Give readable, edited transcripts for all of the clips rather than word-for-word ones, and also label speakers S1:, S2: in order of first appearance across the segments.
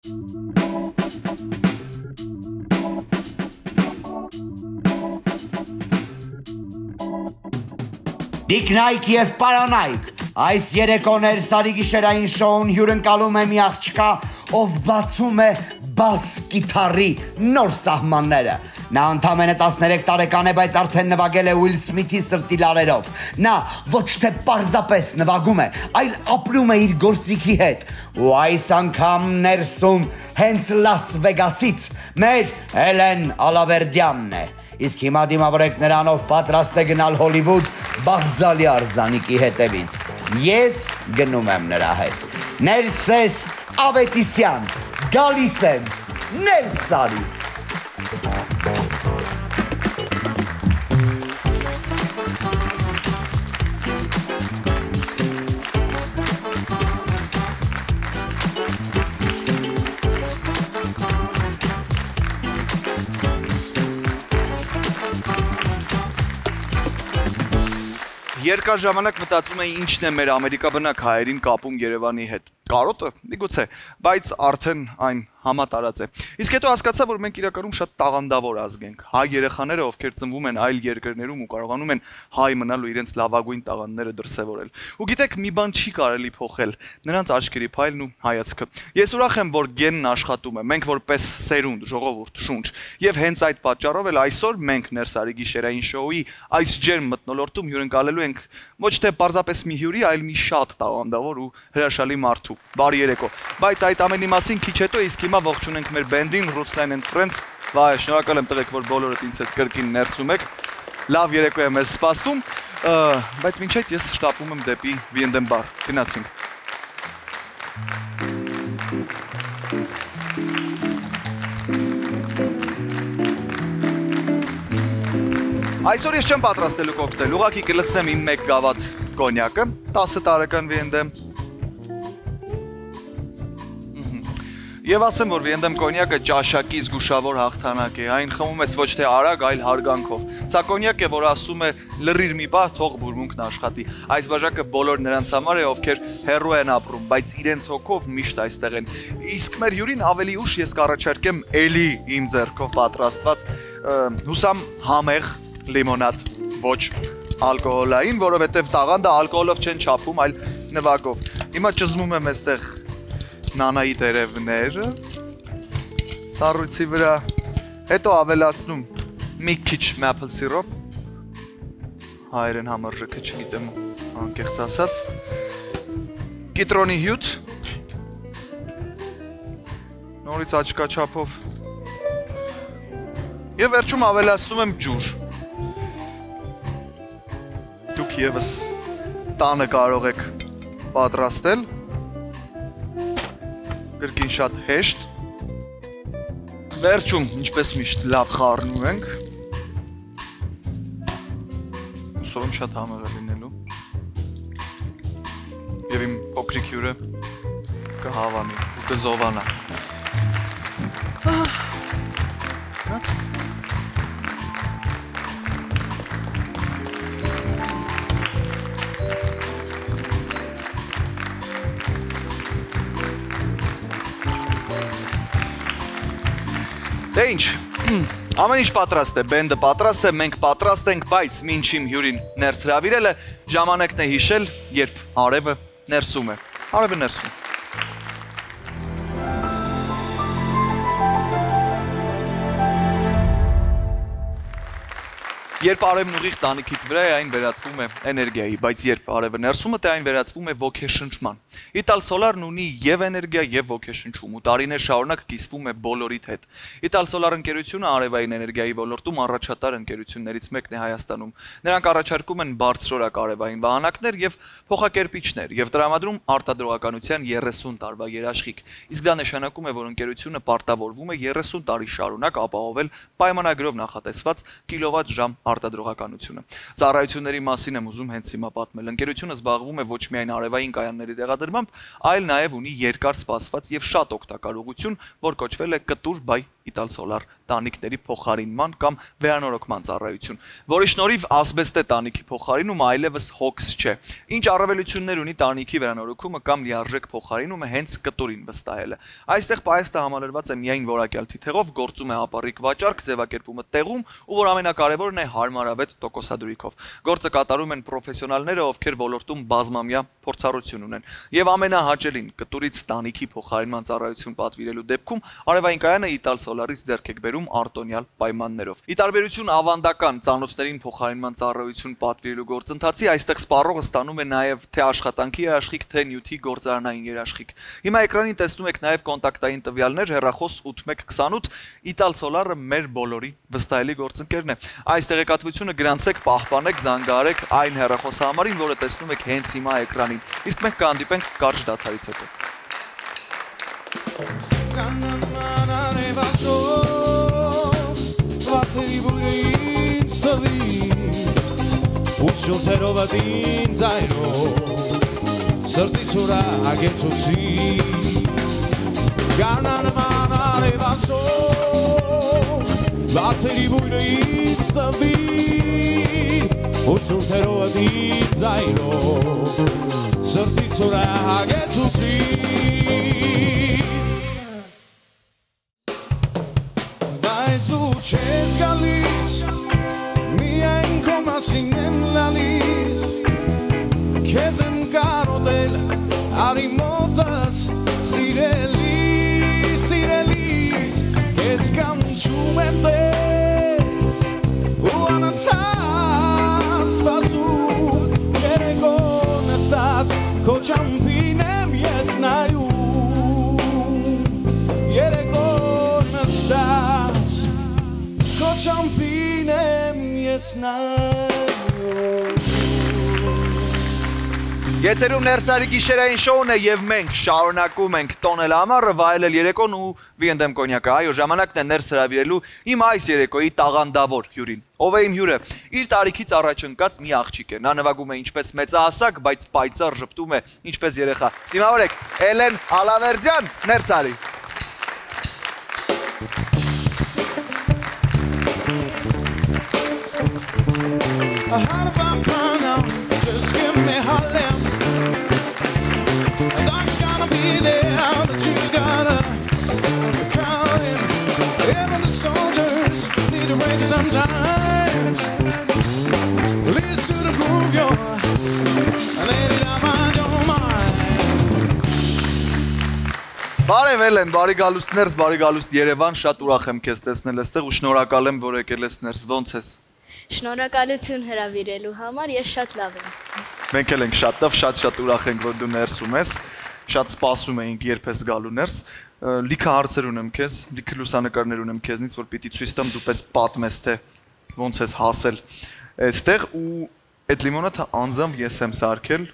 S1: Դիկնայք և պարանայք, այս երեկոներ Սարի գիշերային շոուն հյուրընկալում է մի աղջկա, ով բացում է բաս կիթառի նոր սահմանները։ Նա ընդամենը 13 տարեկան է, բայց արդեն նվագել է Ուիլ Սմիթի սրտի լարերով։ Նա ոչ թե պարզապես նվագում է, այլ ապրում է իր գործիքի հետ։ Ու այս անգամ ներսում հենց Լաս Վեգասից մեր Հելեն Ալավերդյանն է։ Իսկ հիմա դիմավորեք նրանով պատրաստ է գնալ Հոլիվուդ Բաղձալի արձանիկի հետևից։ Ես գնում եմ նրա հետ։ Ներսես Ավետիսյան, գալիս եմ, ներս արի։
S2: Երկար ժամանակ մտածում էի ինչն է մեր ամերիկաբնակ հայերին կապում Երևանի հետ։ Կարոտը, միգուցե, բայց արդեն այն համատարած է։ Իսկ հետո հասկացա, որ մենք իրականում շատ տաղանդավոր ազգ ենք։ Հայ երեխաները, ովքեր ծնվում են այլ երկրներում ու կարողանում են հայ մնալ ու իրենց լավագույն տաղանդները դրսևորել։ Ու գիտեք, մի բան չի կարելի փոխել, նրանց աչքերի փայլն ու հայացքը։ Ես ուրախ եմ, որ գենն աշխատում է, մենք որպես սերունդ, ժողովուրդ, շունչ։ Եվ հենց այդ պատճառով էլ այսօր մենք Նե՛րս արի գիշերային շոուի այս ջերմ մթնոլորտում հյուրընկալելու ենք ոչ թե պարզապես մի հյուրի, այլ մի շատ տաղանդավոր ու հրաշալի մարդու։ Բարի երեկո։ Բայց այդ ամենի մասին քիչ հետո իսկ հիմա ողջունենք մեր բենդին Rootsline and Friends։ Վայ, շնորհակալ եմ տղեկ, որ բոլորդ ինձ հետ կրկին ներսում եք։ Լավ երեկո է մեզ սպասվում, բայց մինչ այդ ես շտապում եմ դեպի V&M bar։ Գնացինք։ Այսօր ես չեմ պատրաստելու կոկտեյլ, ուղղակի կլցնեմ իմ մեկ գավաթ կոնյակը, 10 տարեկան V&M։ Եվ ասեմ, որ V&M կոնյակը ճաշակի զգուշավոր հաղթանակ է, այն խմում ես ոչ թե արագ, այլ հարգանքով։ Սա կոնյակ է, որ ասում է լրիր մի պահ, թող բուրմունքն աշխատի։ Այս բաժակը բոլոր նրանց համար է, ովքեր հեռու են ապրում, բայց իրենց հոգով միշտ այստեղ են։ Իսկ մեր հյուրին ավելի ուշ ես կառաջարկեմ էլի իմ ձեռքով պատրաստված հուսամ համեղ լիմոնադ, ոչ ալկոհոլային, որովհետև տաղանդը ալկոհոլով չեն չափում, այլ նվագով։ Հիմա ճզմում եմ այստեղ նանայի տերևները սառույցի վրա, հետո ավելացնում մի քիչ maple syrup, հայերեն համարժեքը չգիտեմ անկեղծ ասած, կիտրոնի հյութ, նորից աչքաչափով և վերջում ավելացնում եմ ջուր։ Դուք ևս տանը կարող եք պատրաստել, կրկին շատ հեշտ, վերջում, ինչպես միշտ, լավ խառնում ենք, հուսով եմ շատ համեղ է լինելու, և իմ փոքրիկ հյուրը կհավանի ու կզովանա։ Գնացինք։ Դե ինչ, ամեն ինչ պատրաստ է, բենդը պատրաստ է, մենք պատրաստ ենք, բայց մինչ իմ հյուրին ներս հրավիրելը, ժամանակն է հիշել, երբ արևը ներսում է։ Արևը ներսում։ Երբ արևն ուղիղ տանիքիդ վրա է, այն վերածվում է էներգիայի, բայց երբ արևը ներսում է, այն վերածվում է ոգեշնչման։ Ital Solar-ն ունի եւ էներգիա եւ ոգեշնչում ու տարիներ շարունակ կիսվում է բոլորիդ հետ։ Ital Solar ընկերությունը արևային էներգիայի ոլորտում առաջատար ընկերություններից մեկն է Հայաստանում։ Նրանք առաջարկում են բարձրորակ արևային վահանակներ եւ փոխակերպիչներ եւ տրամադրում արտադրողականության 30 տարվա երաշխիք։ Իսկ դա նշանակում է, որ ընկերությունը պարտավորվում է 30 տարի շարունակ ապահովել պայմանագրով նախատեսված կիլովատ-ժամ արտադրողականությունը։ Ծառայությունների մասին եմ ուզում հենց հիմա պատմել։ Ընկերությունը զբաղվում է ոչ միայն արևային կայանների տեղադրմամբ, այլ նաև ունի երկար սպասված եւ շատ օգտակար ուղղություն, որ կոչվել է կտուր բայ Italsolar տանիքների փոխարինման կամ վերանորոգման ծառայություն, որի շնորհիվ ասբեստե տանիքի փոխարինումը այլևս հոգս չէ։ Ինչ առավելություններ ունի տանիքի վերանորոգումը կամ լիարժեք փոխարինումը հենց կտուրին վստահելը։ Այստեղ պայեստը համալրված է միայն որակյալ թիթեղով, գործում է ապառիկ վաճառք, ձևակերպումը տեղում ու որ ամենակարևորն է հարմարավետ տոկոսադրույքով։ Գործը կատարում են պրոֆեսիոնալները, ովքեր ոլորտում բազմամյա փորձառություն ունեն։ Եվ ամենահաճելին կտուրից տանիքի փոխարինման ծառայություն պատվիրելու դեպքում արևային կայանը Italsolar-ից ձեռք է բերում արտոնյալ պայմաններով։ Ի տարբերություն ավանդական ծանոթներին փոխարինման ծառայություն պատվիրելու գործընթացի, այստեղ սպառողը ստանում է նաև թե աշխատանքի երաշխիք, թե նյութի գործարանային երաշխիք։ Հիմա էկրանին տեսնում եք նաև կոնտակտային տվյալներ, հեռախոս 8128, Italsolar-ը մեր բոլորի վստահելի գործընկերն է։ Այս տեղեկատվությունը գրանցեք, պահպանեք, զանգահարեք այն հեռախոսահամարին, որը տեսնում եք հենց հիմա էկրանին։ Իսկ մենք կհանդիպենք կարճ դադարից հետո։
S3: Ուսյութերով ատին ձայրով սրտից ուրա ագեցուցի Գանանման արևասով վաթերի բույրը ինձ տվի Ուսյութերով ատին ձայրով սրտից ուրա ագեցուցի Բայց ու չես գալիս միայն քո մասին եմ լալիս Քեզ եմ կարոտել արի մոտս սիրելիս, սիրելիս Քեզ կանչում եմ տես ու անընդհատ սպասում Երեկո նստած քո ճամփին եմ ես նայում Երեկո նստած քո ճամփին եմ ես նայում
S2: Եթերում Ներսարի գիշերային շոուն է եւ մենք շարունակում ենք տոնել ամառը, վայելել երեկոն ու վիենդեմ կոնյակը։ Այո, ժամանակն է ներս հրավիրելու իմ այս երեկոյի տաղանդավոր հյուրին։ Ով է իմ հյուրը։ Իր տարիքից առաջ ընկած մի աղջիկ է։ Նա նվագում է ինչպես մեծահասակ, բայց պայծառ ժպտում է ինչպես երեխա։ Դիմավորեք Էլեն Ալավերդյան, Ներսարի։
S3: Just give me Harlem The dog's gonna be there But you gotta count him Even the soldiers need a break sometimes Listen to the groove, yo Let it out my don't mind
S2: Բարև Էլեն, բարի գալուստ Ներս, բարի գալուստ Երևան, շատ ուրախ եմ քեզ տեսնել այստեղ ու շնորհակալ եմ, որ եկել ես Ներս, ոնց ես։
S4: Շնորհակալություն հրավիրելու համար, ես շատ լավ եմ։
S2: Մենք էլ ենք շատ ուրախ ենք, որ դու ներսում ես, շատ սպասում էինք երբ ես գալու ներս, լիքը հարցեր ունեմ քեզ, լիքը լուսանկարներ ունեմ քեզնից, որ պիտի ցույց տամ դու պես պատմես թե ոնց ես հասել այստեղ ու այդ լիմոնադը անձամբ ես եմ սարքել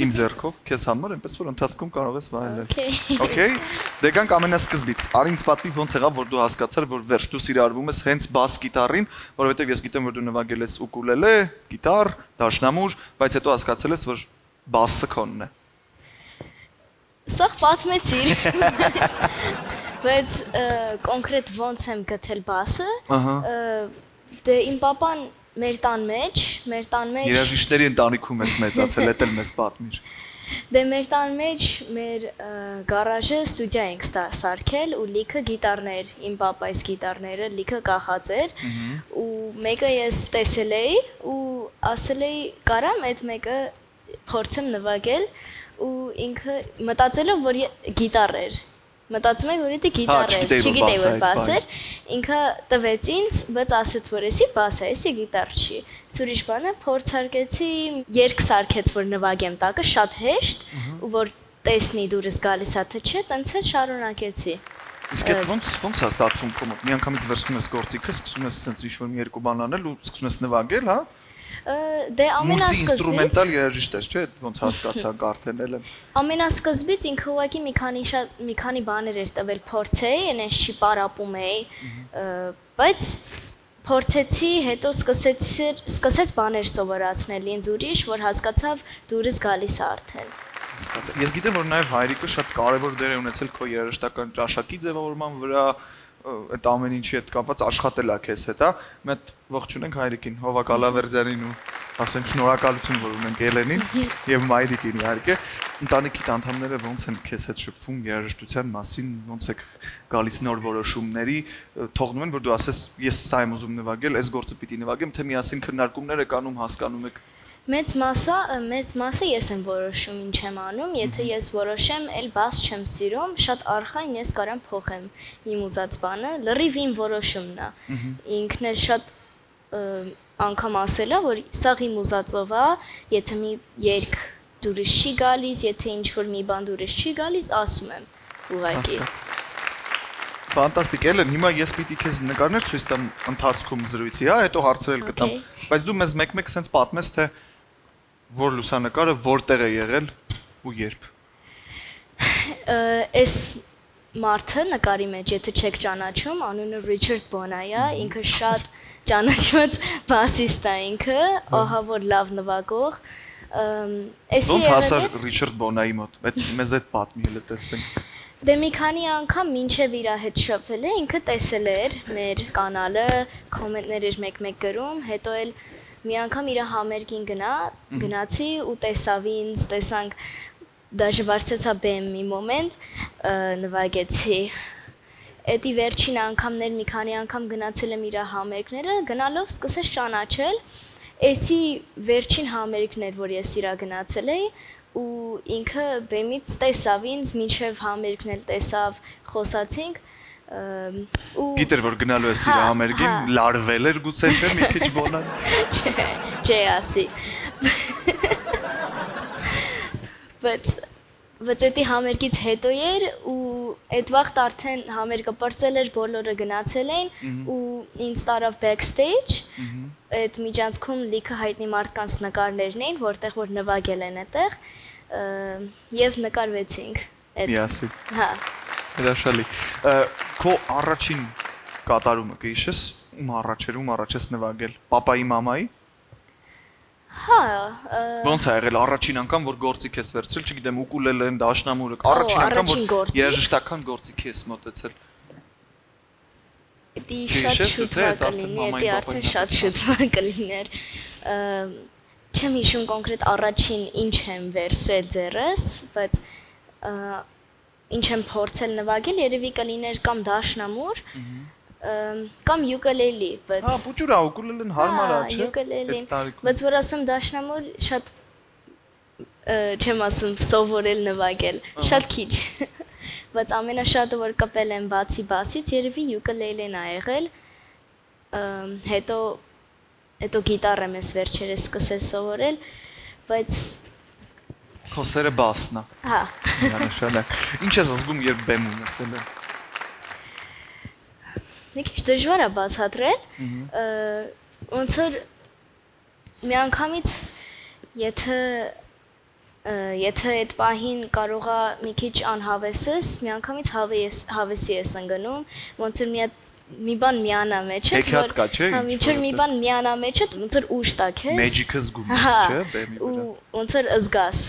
S2: իմ ձեռքով քեզ համար, այնպես որ ընթացքում կարող ես վայելել։ Okay։ Դե գանք ամենասկզբից։ Արի ինձ պատմի ոնց եղավ, որ դու հասկացար, որ վերջ դու սիրարվում ես հենց բաս գիտարին, որովհետև ես գիտեմ, որ դու նվագել ես ուկուլելե, գիտար, դաշնամուր, բայց հետո հասկացել ես, որ բասը քոնն է։
S4: Սա պատմեցիր։ Բայց կոնկրետ ոնց եմ գտել բասը։ Դե իմ papan մեր տան մեջ
S2: Երաժիշտների ընտանիքում ես մեծացել, էդ էլ մեզ պատմիր։
S4: Դե մեր տան մեջ մեր գարաժը ստուդիա ենք սարքել ու լիքը գիտարներ, իմ papa's գիտարները լիքը կախած էր ու մեկը ես տեսել էի ու ասել էի կարամ այդ մեկը փորձեմ նվագել ու ինքը մտածելով որ գիտար էր Մտածում եմ, որ դա գիտար է, չգիտեի որ բաս էր, ինքը տվեց ինձ, բայց ասեց, որ էսի բաս է, էսի գիտար չի։ Ուրիշ բանը փորձարկեցի, երգ սարքեց, որ նվագեմ տակը, շատ հեշտ, ու որ տեսնի դուրս գալիս է թե չէ, տենց էլ շարունակեցի։
S2: Իսկ այդ ոնց է ստացվում քո մոտ։ Միանգամից վերցնում ես գործիքը, սկսում ես ասենց ինչ-որ մի երկու բան անել ու սկսում ես նվագել, հա։
S4: Դե ամենասկզբից
S2: ինստրումենտալ երաժիշտ ես, չէ՞, ոնց հասկացա արդեն էլ։
S4: Ամենասկզբից ինքը ուղղակի մի քանի բաներ էր տվել փորձեի, այնպես չի պարապում էի, բայց փորձեցի, հետո սկսեց բաներ սովորացնել ինձ ուրիշ, որ հասկացավ դուրս գալիս է արդեն։
S2: Ես գիտեմ, որ նաև հայրիկը շատ կարևոր դեր է ունեցել քո երաժշտական ճաշակի ձևավորման վրա, այդ ամեն ինչի հետ կապված աշխատել է քեզ հետ, հա։ Մենք ողջունենք հայրիկին, Հովակ Ալավերդյանին ու ասենք շնորհակալություն, որ ունենք Էլենին եւ մայրիկին իհարկե։ Ընտանիքի անդամները ոնց են քեզ հետ շփվում երաժշտության մասին, ոնց է գալիս նոր որոշումների, թողնում են որ դու ասես ես սա եմ ուզում նվագել, այս գործը պիտի նվագեմ, թե միասին քննարկումներ եք անում, հասկանում եք։
S4: Մեծ մասը ես եմ որոշում ինչ եմ անում, եթե ես որոշեմ, էլ բաս չեմ սիրում, շատ արխային ես կարամ փոխեմ իմ ուզած բանը, լրիվ իմ որոշումն է։ Ինքն էլ շատ անգամ ասել է, որ սա իմ ուզածով է, եթե մի երգ դուրս չի գալիս, եթե ինչ-որ մի բան դուրս չի գալիս, ասում եմ ուղղակի։
S2: Ֆանտաստիկ, Էլեն, հիմա ես պիտի քեզ նկարներ ցույց տամ ընթացքում զրույցի, հա, հետո հարցրել կտամ։ Բայց դու մեզ մեկ-մեկ sense պատմես, թե որ լուսանկարը որտեղ է եղել ու երբ։
S4: Այս մարդը նկարի մեջ, եթե չեք ճանաչում, անունը Ռիչարդ Բոնայ է, ինքը շատ ճանաչված բասիստ է ինքը, ահա որ լավ նվագող։
S2: Ոնց հասար Ռիչարդ Բոնայի մոտ։ Մեզ այդ պատմի հələ տեսնենք։
S4: Դե մի քանի անգամ մինչև իր հետ շփվել է, ինքը տեսել էր մեր կանալը, կոմենտներ էր մեկ-մեկ գրում, հետո էլ մի անգամ իր համերգին գնացի ու տեսավ ինձ, տեսանք դաժե բարձեցա բեմ մի մոմենտ, նվագեցի։ Էդի վերջին անգամներ մի քանի անգամ գնացել եմ իր համերգները, գնալով սկսեց ճանաչել, էսի վերջին համերգն էր, որ ես իրա գնացել էի, ու ինքը բեմից տեսավ ինձ, մինչև համերգն էլ տեսավ, խոսացինք,
S2: Գիտեր որ գնալու ես իր համերգին, լարվել էր գուցե չէ, մի քիչ Բոնան։
S4: Չէ, ասի։ Բայց էդի համերգից հետո էր ու այդ վաղտ արդեն համերգը պրծել էր, բոլորը գնացել էին ու ինձ տարավ backstage, այդ միջանցքում լիքը հայտնի մարդկանց նկարներն էին, որտեղ որ նվագել են այդտեղ եւ նկարվեցինք։
S2: Միասին։
S4: Հա։
S2: Հրաշալի։ Քո առաջին կատարումը կհիշես, ում առաջ ես նվագել, պապայի, մամայի։
S4: Հա։
S2: Ոնց է եղել առաջին անգամ, որ գործիք ես վերցրել, չգիտեմ, ուկուլելեն, դաշնամուրը, առաջին անգամ, որ երաժշտական գործիք ես մոտեցել։
S4: Դի շատ շուտ կլինի, դի արդեն շատ շուտ կլիներ։ Չեմ հիշում կոնկրետ առաջին ինչ եմ վերցրել ձեռս, բայց ինչ եմ փորձել նվագել, երևի կլիներ կամ դաշնամուր, կամ յուկելելի, բայց
S2: Հա, փուճուրա, ուկուլելեն հարմար է, չէ՞։
S4: Յուկելելի, բայց որ ասում դաշնամուր շատ չեմ ասում սովորել նվագել, շատ քիչ։ Բայց ամենաշատը որ կպել եմ բացի բասից, երևի յուկելելեն ա եղել, հետո գիտար եմ ես վերջերս սկսել սովորել, բայց
S2: Քո սերը բասն է։
S4: Հա։
S2: Նշանակ։ Ինչ ես զգում, երբ բեմում ես ելել։
S4: Մի քիչ դժվար է բացատրել, ոնց որ մի անգամից եթե այդ պահին կարողա մի քիչ անհավեսես, մի անգամից հավեսի ես ընկնում, ոնց որ մի բան միանա մեջը,
S2: Հեքիաթ կա, չէ՞։
S4: Հա, միջեր մի բան միանա մեջը, ոնց որ ուժ տա քեզ։
S2: Մեջիկը զգում ես, չէ՞, բեմի վրա։
S4: Ու ոնց որ զգաս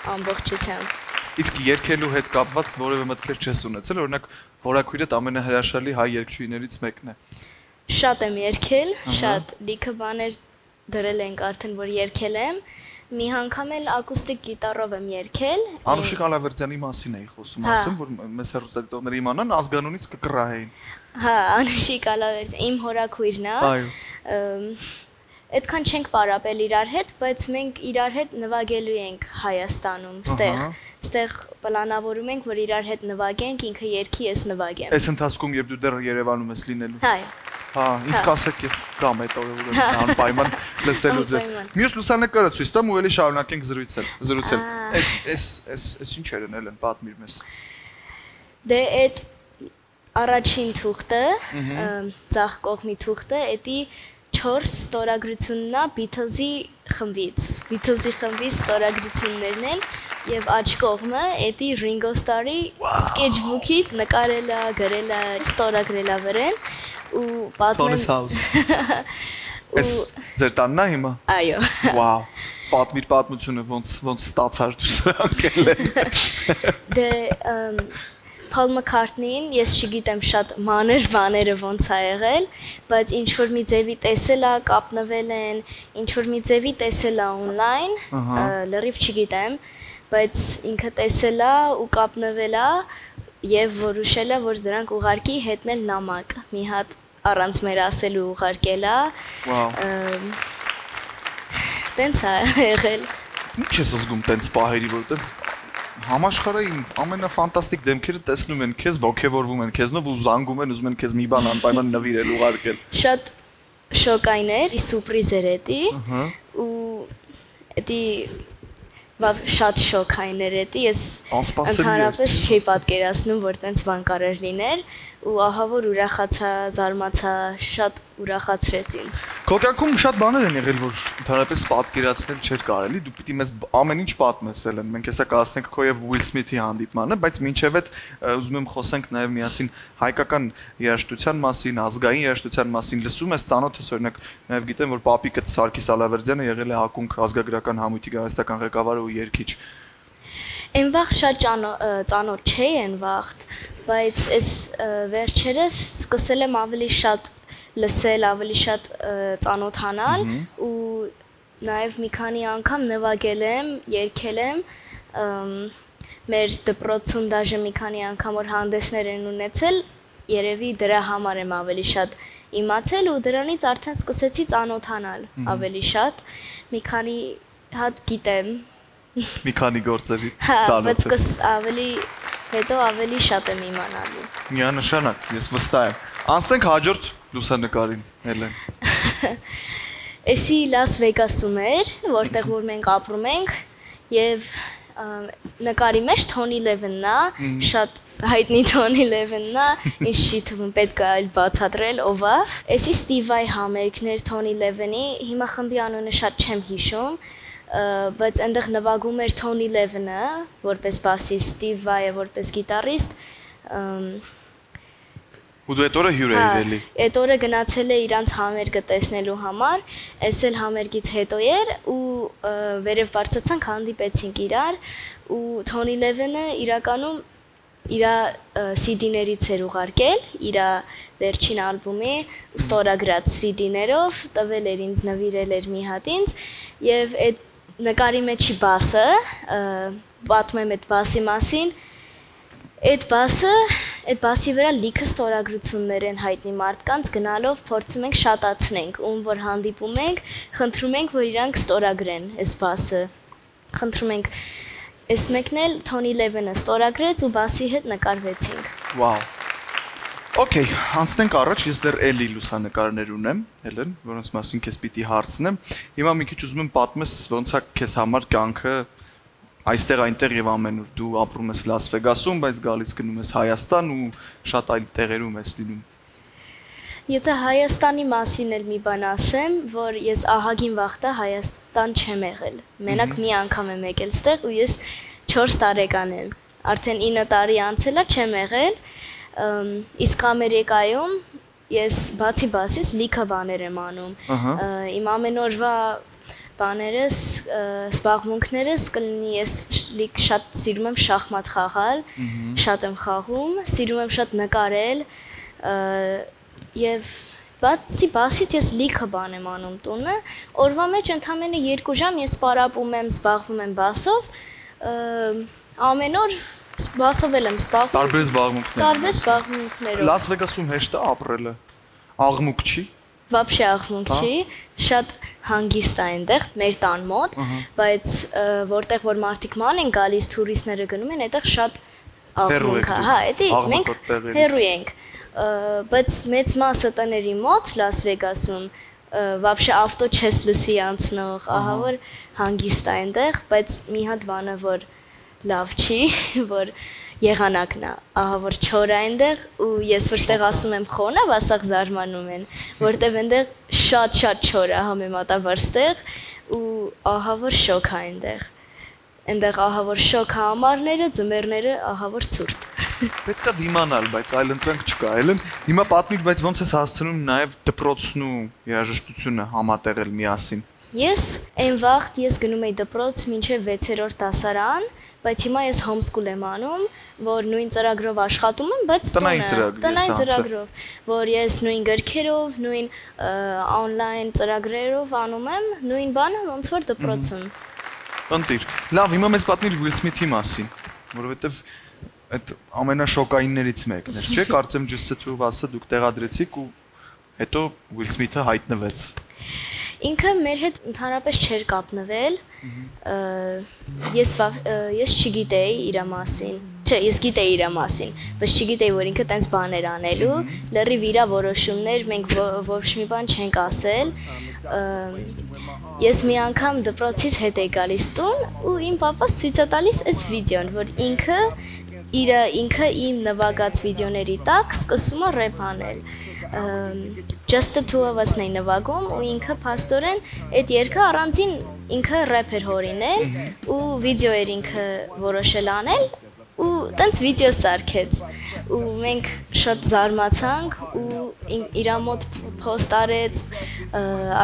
S4: ամբողջությամբ։
S2: Իսկ երգելու հետ կապված որևէ մտքեր չես ունեցել, օրինակ հորաքույրդ ամենահրաշալի հայ երգչուհիներից մեկն է։
S4: Շատ եմ երգել, շատ լիքը բաներ դրել ենք արդեն որ երգել եմ։ Մի անգամ էլ ակուստիկ գիտարով եմ երգել։
S2: Անուշիկ Ալավերդյանի մասին էի խոսում, ասեմ, որ մեզ հեռուստադիտողները իմանան, ազգանունից կկռահեին։
S4: Հա, Անուշիկ Ալավերդյան, իմ հորաքույրն է։
S2: Այո։
S4: Այդքան չենք պարապել իրար հետ, բայց մենք իրար հետ նվագելու ենք Հայաստանում, ստեղ պլանավորում ենք, որ իրար հետ նվագենք, ինքը երգի, ես նվագեմ։
S2: Այս ընթացքում երբ դու դեռ Երևանում ես լինելու։
S4: Հա։
S2: Հա, ինձ կասեք ես կամ այդ օրը անպայման լսելու ձեզ։ Մյուս լուսանկարը ցույց տամ ու էլի շարունակենք զրուցել։ Այս ինչեր են ելն պատմիր մեզ։
S4: Դե այդ առաջին թուղթը, ցախ կողմի թուղթը, էդի 4 ստորագրությունն է Beatles-ի խմբից։ Beatles-ի խմբից ստորագրություններն են եւ աջ կողմը էդի Ringo Starr-ի sketchbook-ից նկարել է, գրել է, ստորագրել է վրան ու պատմել։
S2: Thomas House։ Այս ձեր տանն է հիմա։
S4: Այո։
S2: Վաու։ Պատմիր պատմությունը ոնց ստացար դու սրանք ելեն։
S4: Դե Paul McCartney-ին ես չգիտեմ շատ մանր բաները ոնց է եղել, բայց ինչ որ մի ձևի տեսել է, կապնվել են, ինչ որ մի ձևի տեսել է on-line, լրիվ չգիտեմ, բայց ինքը տեսել է ու կապնվել է եւ որոշել է, որ դրանք ուղարկի հետնել նամակ։ Մի հատ առանց մեր ասելու ուղարկել է։ Տենց է եղել։
S2: Ինչ ես զգում տենց պահերի, որ տենց համաշխարհային ամենաֆանտաստիկ դեմքերը տեսնում են քեզ, ողջևորվում են քեզնով ու զանգում են, ուզում են քեզ մի բան անպայման նվիրել, ուղարկել։
S4: Շատ շոկային էր, սուրպրիզ էր էդի։ Ու էդի շատ շոկային էր էդի, ես ընդհանրապես չի պատկերացնում, որ տենց բան կարող լիներ ու ահա որ ուրախացա, զարմացա, շատ ուրախացրեց ինձ։
S2: Քո կյանքում շատ բաներ են եղել, որ ընդհանրապես պատկերացնել չէր կարելի, դու պիտի մեզ ամեն ինչ պատմես ելեն։ Մենք հեսա կհասնենք քո եւ Will Smith-ի հանդիպմանը, բայց մինչեւ այդ ուզում եմ խոսենք նաեւ միասին հայկական երաժշտության մասին, ազգային երաժշտության մասին։ Լսում ես ծանոթ ես օրինակ, նաեւ գիտեմ, որ պապիկը Սարգիս Ալավերդյանը եղել է ակունք ազգագրական համույթի գեղարվեստական ղեկավարը ու երգիչ։
S4: Այն վաղ շատ ծանոթ չէի այն վաղ, բայց այս վերջերս սկսել եմ ավելի շատ լսել, ավելի շատ ծանոթանալ ու նաև մի քանի անգամ նվագել եմ, երգել եմ, մեր դպրոցում դաժե մի քանի անգամ որ հանդեսներ են ունեցել, երևի դրա համար եմ ավելի շատ իմացել ու դրանից արդեն սկսեցի ծանոթանալ ավելի շատ, մի քանի հատ գիտեմ
S2: մի քանի գործերի
S4: ծանոթ ես։ Ավելի հետո ավելի շատ եմ իմանալու։
S2: Միանշանակ, ես վստահ եմ։ Անցնենք հաջորդ լուսանկարին, Հելեն։
S4: Էսի Լաս Վեգասում էր, որտեղ որ մենք ապրում ենք, եւ նկարի մեջ Թոնի Լևենն է, շատ հայտնի Թոնի Լևենն է, ինչ չի թվում պետք է այլ բացատրել ով է։ Էսի Steve Vai համերգներ Թոնի Լևենի, հիմա խմբի անունը շատ չեմ հիշում, բայց այնտեղ նվագում էր Թոնի Լևենը, որպես բասիստ, Steve Vai-ը որպես գիտարիստ։
S2: Ու դու այդ օրը հյուր էիր էլի։
S4: Այդ օրը գնացել է իրանց համերգը տեսնելու համար, էս էլ համերգից հետո էր ու վերև բարձրացանք հանդիպեցինք իրար ու Թոնի Լևենը իրականում իր CD-ներից էր ուղարկել, իր վերջին ալբոմի ստորագրած CD-ներով, տվել էր ինձ, նվիրել էր մի հատ ինձ եւ այդ նկարի մեջի բասը, պատմում եմ այդ բասի մասին, այդ բասի վրա լիքը ստորագրություններ են հայտնի մարդկանց, գնալով փորձում ենք շատացնենք, ում որ հանդիպում ենք, խնդրում ենք, որ իրանք ստորագրեն այս բասը, խնդրում ենք, այս մեկն էլ Թոնի Լևենը ստորագրեց ու բասի հետ նկարվեցինք։
S2: Վաու։ Okay, անցնենք առաջ, ես դեռ էլի լուսանկարներ ունեմ, Հելեն, որոնց մասին քեզ պիտի հարցնեմ։ Հիմա մի քիչ ուզում եմ պատմես ոնց է քեզ համար կյանքը այստեղ այնտեղ եւ ամենուր։ Դու ապրում ես Լաս Վեգասում, բայց գալիս գնում ես Հայաստան ու շատ այլ տեղերում ես լինում։
S4: Եթե Հայաստանի մասին էլ մի բան ասեմ, որ ես ահագին վախտա Հայաստան չեմ եղել։ Մենակ մի անգամ եմ եկել ստեղ ու ես 4 տարեկան եմ։ Արդեն 9 տարի անցել է չեմ եղել։ Իսկ Ամերիկայում ես բացի բասից լիքը բաներ եմ անում։ Իմ ամեն օրվա բաներս, զբաղմունքներս կլինի ես շատ սիրում եմ շախմատ խաղալ, շատ եմ խաղում, սիրում եմ շատ նկարել եւ բացի բասից ես լիքը բան եմ անում տունը։ Օրվա մեջ ընդամենը 2 ժամ ես պարապում եմ, զբաղվում եմ բասով, ամեն օր բասով եմ զբաղվում։ Տարբեր զբաղմունքներով։
S2: Լաս Վեգասում հեշտ է ապրելը։ Աղմուկ չի։
S4: Вообще աղմուկ չի, շատ հանգիստ է այնտեղ մեր տան մոտ, բայց որտեղ որ մարդիկ ման են գալիս, տուրիստները գնում են, այդտեղ շատ աղմուկ է։ Հա, էդի մենք հեռու ենք։ Բայց մեծ մասը տների մոտ Լաս Վեգասում вообще ավտո չես լսի անցնող, ահա որ հանգիստ է այնտեղ, բայց մի հատ բանը որ լավ չի, որ եղանակն է, ահա որ չոր է այնտեղ ու ես որտեղ ասում եմ խոնավ, ասaq զարմանում են, որտեղ այնտեղ շատ չոր է համեմատաբար ստեղ ու ահա որ շոկ է այնտեղ։ Այնտեղ ահա որ շոկ է ամառները, ձմեռները ահա որ ցուրտ։
S2: Պետք է դիմանալ, բայց այլ ընտրանք չկա, այլն։ Հիմա պատմիր, բայց ոնց ես հասցնում նաև դպրոցն ու երաժշտությունը համատեղել միասին։
S4: Ես այն վաղ ես գնում էի դպրոց մինչև 6-րդ դասարան, բայց հիմա ես homeschool եմ անում, որ նույն ծրագրով աշխատում եմ, բայց
S2: տնային
S4: ծրագրով, որ ես նույն գրքերով, նույն on-line ծրագրերով անում եմ, նույն բանը ոնց որ դպրոցում։
S2: Ընտիր։ Լավ, հիմա մեզ պատմիր Will Smith-ի մասին, որովհետև այդ ամենաշոկայիններից մեկն էր, չէ՞, կարծեմ Just to Was-ը դուք տեղադրեցիք ու հետո Will Smith-ը հայտնվեց։
S4: Ինքը մեր հետ ընդհանրապես չէր կապնվել, ես չգիտեի իր մասին, չէ, ես գիտեի իր մասին, բայց չգիտեի, որ ինքը տենց բաներ անելու, լրիվ իր որոշումներ, մենք ոչ մի բան չենք ասել, ես մի անգամ դպրոցից հետ էի գալիս տուն ու իմ պապաս ցույց է տալիս այս վիդեոն, որ ինքը իմ նվագած վիդեոների տակ սկսում է ռեփ անել։ Just the Two of Us-ն է նվագում ու ինքը փաստորեն այդ երգը առանձին ինքը ռեփ էր հորինել ու վիդեո էր ինքը որոշել անել ու տենց վիդեո սարքեց ու մենք շատ զարմացանք ու իր մոտ post արեց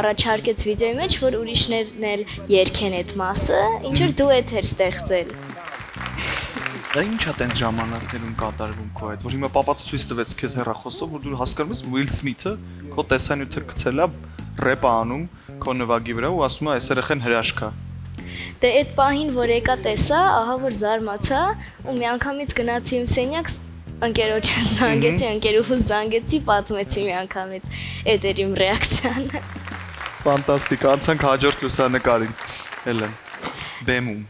S4: առաջարկեց վիդեոյի մեջ որ ուրիշներն էլ երգեն այդ մասը ինչ որ դուետ էր ստեղծել
S2: Դա ինչ է տենց ժամանակներում կատարվում քո հետ, որ հիմա պապատը ցույց տվեց քեզ հեռախոսով, որ դու հասկանում ես Will Smith-ը քո տեսանյութը գցել է ռեփ անում քո նվագի վրա ու ասում է այս երեխան հրաշք է։
S4: Դե այդ պահին որ եկա տեսա, ահա որ զարմացա ու միանգամից գնացի իմ սենյակ ընկերոջս զանգեցի, ընկերուհուս զանգեցի, պատմեցի միանգամից այդ էր իմ ռեակցիան։
S2: Ֆանտաստիկ, անցանք հաջորդ լուսանկարին։ Հելեն, բեմում։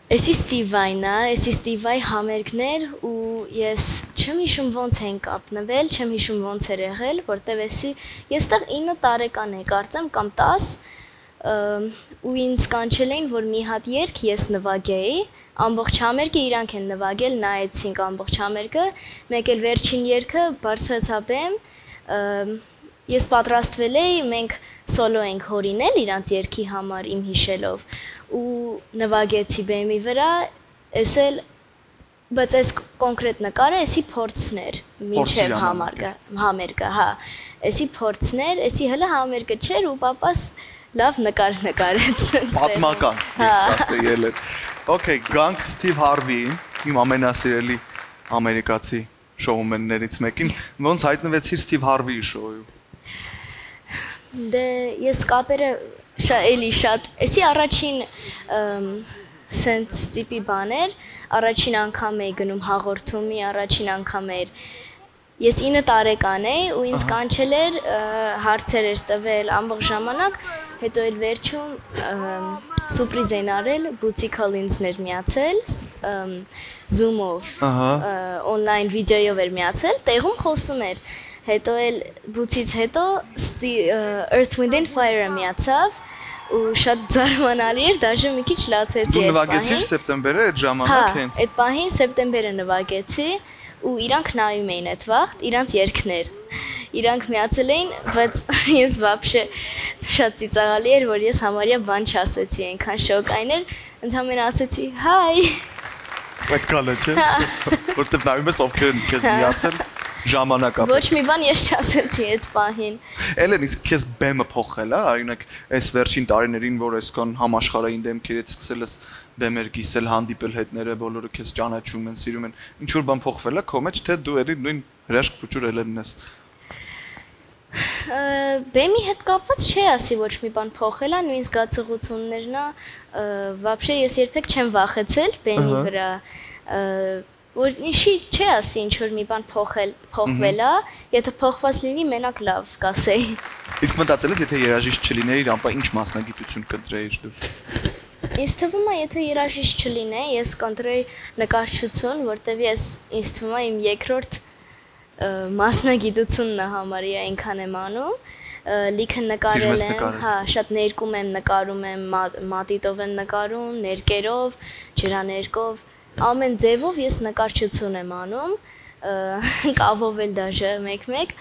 S4: Էսի Ստիվային է, էսի Ստիվայի համերգներ ու ես չեմ հիշում ոնց են կապնվել, չեմ հիշում ոնց էր եղել, որտեվ էսի ես տեղ 9 տարեկան էի, կարծեմ կամ 10 ու ինձ կանչել էին, որ մի հատ երգ ես նվագեի, ամբողջ համերգը իրանք են նվագել, նայեցինք ամբողջ համերգը, մեկ էլ վերջին երգը բարձրացա բեմ, ես պատրաստվել էի, մենք սոլո ենք հորինել իրանց երգի համար իմ հիշելով ու նվագեցի բեմի վրա, էս էլ բայց այս կոնկրետ նկարը էսի փորձներ, մինչև համերգը, հա, էսի փորձներ, էսի հələ համերգը չէր ու պապաս լավ նկար նկարեց։
S2: Պատմական, ես ասեի ելել։ Okay, գանք Steve Harvey-ին, իմ ամենասիրելի ամերիկացի շոումեններից մեկին, ոնց հայտնվեցիր Steve Harvey-ի շոուում։
S4: Դե ես կապերը էլի շատ, էսի առաջին սենց տիպի բաներ, առաջին անգամ էի գնում հաղորդումի, առաջին անգամ էր, ես 9 տարեկան էի ու ինձ կանչել էր, հարցեր էր տվել ամբողջ ժամանակ, հետո էլ վերջում սուրպրիզ են արել, Bootsy Collins-ն էր միացել, Zoom-ով, on-line վիդեոյով էր միացել, տեղում խոսում էր, հետո էլ Bootsy-ից հետո Earth, Wind and Fire-ը միացավ ու շատ զարմանալի էր, դաժե մի քիչ լացեցի այդ պահին։
S2: Դու նվագեցիր սեպտեմբերը այդ ժամանակ հենց։
S4: Հա, այդ պահին սեպտեմբերը նվագեցի ու իրանք նայում էին այդ վաղտ, իրանք երգներ։ Իրանք միացել էին, բայց ես вообще շատ ծիծաղալի էր, որ ես համարյա բան չասեցի, այնքան շոկային էր, ընդհանրապես ասեցի «Հայ»։
S2: Պետքալ է, չէ՞։ Որտեվ նայում ես ովքեր են քեզ միացել ժամանակապես։
S4: Ոչ մի բան ես չասեցի այդ պահին։
S2: Էլեն, իսկ քեզ բեմը փոխել է, օրինակ, այս վերջին տարիներին, որ այսքան համաշխարհային դեմքերից սկսել ես բեմեր կիսել, հանդիպել հետները, բոլորը քեզ ճանաչում են, սիրում են, ինչ որ բան փոխվել է քո մեջ, թե դու երի նույն հրաշք փուճուր Էլենն ես։
S4: Բեմի հետ կապված չի ասի ոչ մի բան փոխել է, նույն զգացողություններն է, вообще ես երբեք չեմ վախեցել բեմի վրա, որ ինչի չի ասի ինչ որ մի բան փոխվել է, եթե փոխված լինի մենակ լավ կասեի։
S2: Իսկ մտածել ես, եթե երաժիշտ չլիներիր, ապա ինչ մասնագիտություն կընտրեիր դու։
S4: Ինձ թվում է, եթե երաժիշտ չլինեի, ես կընտրեի նկարչություն, որտեվ ես ինձ թվում է իմ երկրորդ մասնագիտությունն է համարի այնքան եմ անում, լիքը նկարել եմ, հա, շատ ներկում եմ, նկարում եմ, մատիտով եմ նկարում, ներկերով, ջրաներկով, ամեն ձևով ես նկարչություն եմ անում, կավով էլ դաժե մեկ-մեկ,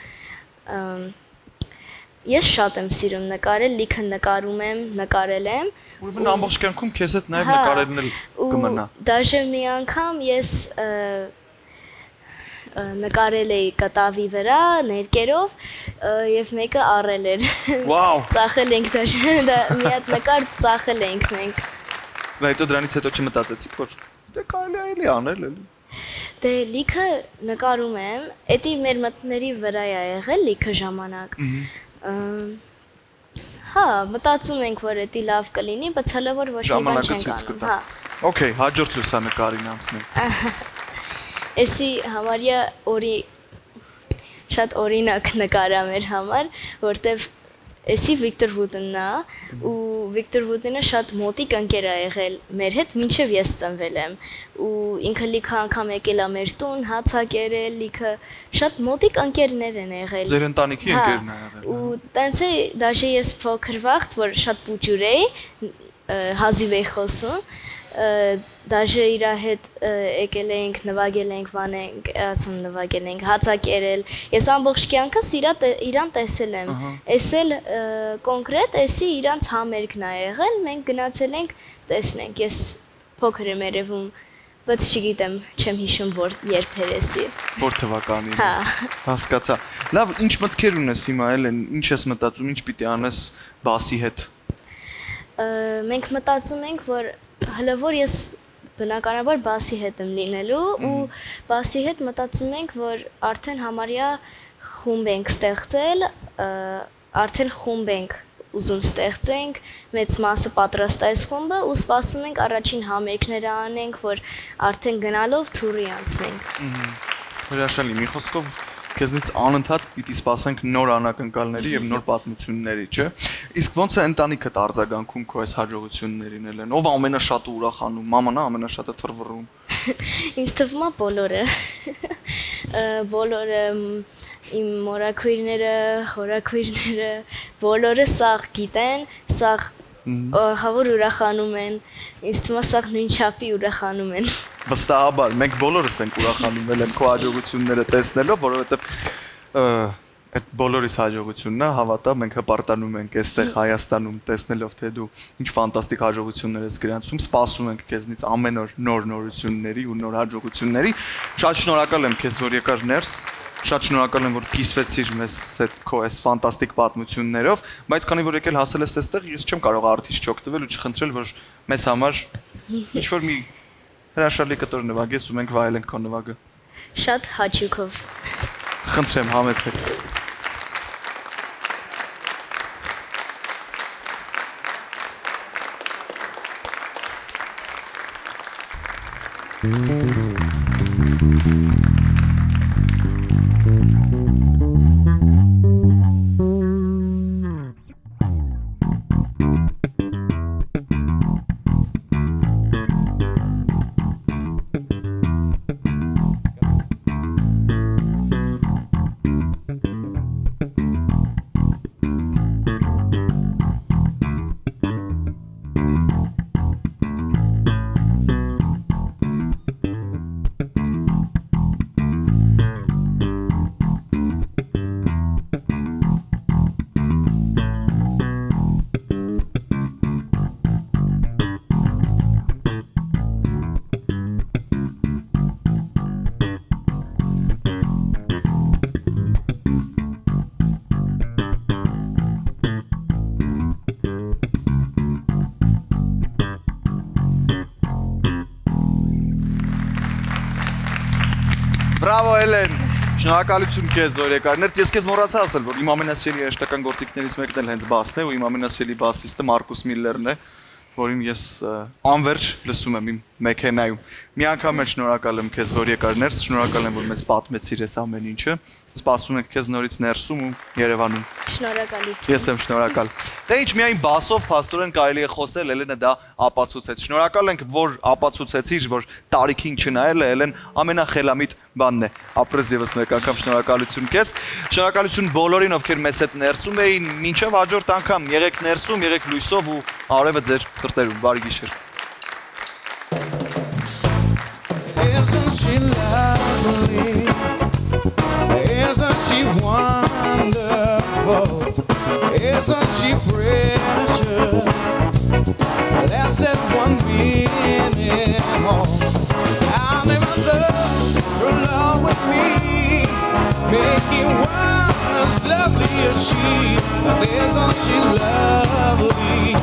S4: ես շատ եմ սիրում նկարել, լիքը նկարում եմ, նկարել եմ,
S2: ուրեմն ամբողջ կյանքում քեզ հետ նաև նկարելն էլ կմնա։
S4: Դաժե մի անգամ ես նկարել էի կտավի վրա, ներկերով և մեկը առել էր։
S2: Վաու։
S4: Ծախել ենք դաժե, մի հատ նկար ծախել ենք մենք։
S2: Բայց հետո դրանից հետո չմտածեցիք, որ դե կարելի է էլի անել էլի։
S4: Դե լիքը նկարում եմ, էդի մեր մտների վրա է եղել լիքը ժամանակ։ Հա, մտածում ենք, որ էդի լավ կլինի, բայց հələ որ ոչ մի բան չենք անում, հա։
S2: Okay, հաջորդ լուսանկարին անցնենք։
S4: Էսի համարյա շատ օրինակ նկար է մեր համար, որտեվ էսի Վիկտոր Վուդենն է, ու Վիկտոր Վուդենը շատ մոտիկ ընկեր է եղել մեր հետ, մինչև ես ծնվել եմ, ու ինքը լիքը անգամ եկել է մեր տուն, հաց է կերել, լիքը շատ մոտիկ ընկերներ են եղել։
S2: Ձեր ընտանիքի ընկերն է եղել։
S4: Ու տենց է, դաժե ես փոքր վաղտ, որ շատ պուճուր էի, հազիվ էի խոսում, դաժե իր հետ եկել էինք, նվագել ենք, նվագել ենք, հացակերել։ Ես ամբողջ կյանքս իրան տեսել եմ։ Էս էլ կոնկրետ էսի իրանց համերգն է եղել, մենք գնացել ենք տեսնենք։ Ես փոքր եմ երևում, բայց չգիտեմ, չեմ հիշում, որ երբ էր էսի։
S2: Որ թվականին։ Հա։ Հասկացա։ Լավ, ինչ մտքեր ունես հիմա, Էլեն, ինչ ես մտածում, ինչ պիտի անես բասի հետ։
S4: Մենք մտածում ենք, որ հələ որ ես բնականաբար բասի հետ եմ լինելու ու բասի հետ մտածում ենք, որ արդեն համարյա խումբ ենք ստեղծել, արդեն խումբ ենք ուզում ստեղծենք, մեծ մասը պատրաստ է այս խումբը ու սպասում ենք առաջին համերգները անենք, որ արդեն գնալով թուրի անցնենք։
S2: Հրաշալի, մի խոսքով քեզնից անընդհատ պիտի սպասենք նոր անակնկալների եւ նոր պատմությունների, չէ՞։ Իսկ ո՞նց է ընտանիքդ արձագանքում քո այս հաջողություններին Էլեն։ Ով ամենաշատը ուրախանում, մաման է ամենաշատը թռվռում։
S4: Ինձ թվում է բոլորը։ Բոլորը իմ մորաքույրները, հորաքույրները, բոլորը սաղ գիտեն, սաղ հավոր ուրախանում են, ինձ թվում է սաղ նույն չափի ուրախանում են։
S2: Վստահաբար, մենք բոլորս ենք ուրախանում Էլեն քո հաջողությունները տեսնելով, որովհետև այդ բոլորիս հաջողությունն է, հավատա, մենք հպարտանում ենք այստեղ Հայաստանում տեսնելով, թե դու ինչ ֆանտաստիկ հաջողություններ ես գրանցում, սպասում ենք քեզնից ամեն օր նոր նորությունների ու նոր հաջողությունների։ Շատ շնորհակալ եմ քեզ, որ եկար ներս, շատ շնորհակալ եմ, որ կիսվեցիր մեզ այդ քո այս ֆանտաստիկ պատմություններով, բայց քանի որ եկել հասել ես այստեղ, ես չեմ կարող արդից չօգտվել ու չխնդրել, որ մեզ համար ինչ-որ մի հրաշալի կտոր նվագես ու մենք վայելենք քո նվագը։
S4: Շատ հաճույքով։
S2: Խնդրեմ, համեցեք։ Բրավո Էլեն, շնորհակալություն քեզ, որ եկար ներս, ես քեզ մոռացա ասել, որ իմ ամենասիրելի երաժշտական գործիքներից մեկն էլ հենց բասն է ու իմ ամենասիրելի բասիստը Մարկուս Միլլերն է, որին ես անverջ լսում եմ իմ մեքենայում։ Մի անգամ էլ շնորհակալ եմ քեզ, որ եկար ներս, շնորհակալ եմ, որ մեզ պատմեցիր այս ամեն ինչը։ Սպասում ենք քեզ նորից ներսում ու Երևանում։
S4: Շնորհակալություն։
S2: Ես եմ շնորհակալ։ Դե ինչ միայն բասով փաստորեն կարելի է խոսել, Էլենը դա ապացուցեց։ Շնորհակալ ենք, որ ապացուցեցիր, որ տարիքին չնայելը Էլեն ամենախելամիտ բանն է։ Ապրես եւս մեկ անգամ շնորհակալություն քեզ։ Շնորհակալություն բոլորին, ովքեր մեզ հետ ներսում էին։ Մինչև հաջորդ անգամ եղեք ներսում, եղեք լույսով ու արևը ձեր սրտերում։ Բարի գիշեր։
S3: Isn't she lovely? Isn't she wonderful? Isn't she precious? Less than 1 minute more. I'll never love her along with me, making one as lovely as she. Isn't she lovely?